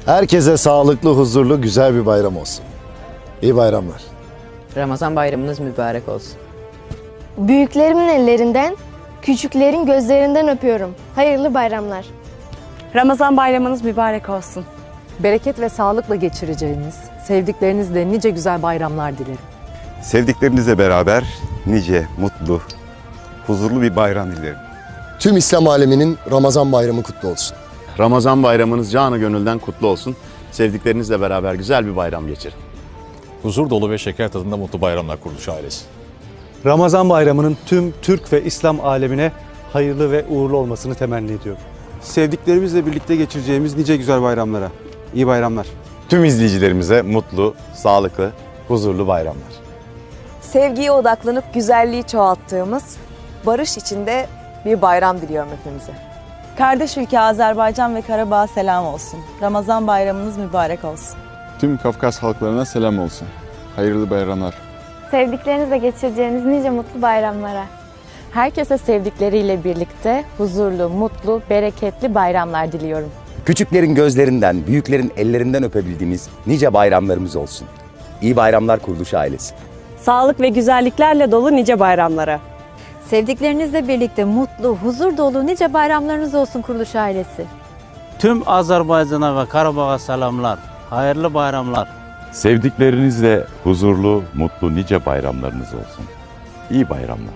Herkese sağlıklı, huzurlu, güzel bir bayram olsun. İyi bayramlar. Ramazan bayramınız mübarek olsun. Büyüklerimin ellerinden, küçüklerin gözlerinden öpüyorum. Hayırlı bayramlar. Ramazan bayramınız mübarek olsun. Bereket ve sağlıkla geçireceğiniz, sevdiklerinizle nice güzel bayramlar dilerim. Sevdiklerinizle beraber nice, mutlu, huzurlu bir bayram dilerim. Tüm İslam aleminin Ramazan bayramı kutlu olsun. Ramazan bayramınız canı gönülden kutlu olsun. Sevdiklerinizle beraber güzel bir bayram geçirin. Huzur dolu ve şeker tadında mutlu bayramlar Kuruluş ailesi. Ramazan bayramının tüm Türk ve İslam alemine hayırlı ve uğurlu olmasını temenni ediyorum. Sevdiklerimizle birlikte geçireceğimiz nice güzel bayramlara. İyi bayramlar. Tüm izleyicilerimize mutlu, sağlıklı, huzurlu bayramlar. Sevgiye odaklanıp güzelliği çoğalttığımız, barış içinde bir bayram diliyorum hepimize. Kardeş ülke Azerbaycan ve Karabağ'a selam olsun. Ramazan bayramınız mübarek olsun. Tüm Kafkas halklarına selam olsun. Hayırlı bayramlar. Sevdiklerinizle geçireceğiniz nice mutlu bayramlara. Herkese sevdikleriyle birlikte huzurlu, mutlu, bereketli bayramlar diliyorum. Küçüklerin gözlerinden, büyüklerin ellerinden öpebildiğimiz nice bayramlarımız olsun. İyi bayramlar Kuruluş ailesi. Sağlık ve güzelliklerle dolu nice bayramlara. Sevdiklerinizle birlikte mutlu, huzur dolu nice bayramlarınız olsun Kuruluş ailesi. Tüm Azerbaycan'a ve Karabağ'a selamlar. Hayırlı bayramlar. Sevdiklerinizle huzurlu, mutlu nice bayramlarınız olsun. İyi bayramlar.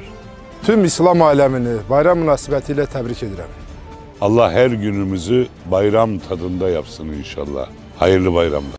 Tüm İslam alemini bayram münasebetiyle tebrik ederim. Allah her günümüzü bayram tadında yapsın inşallah. Hayırlı bayramlar.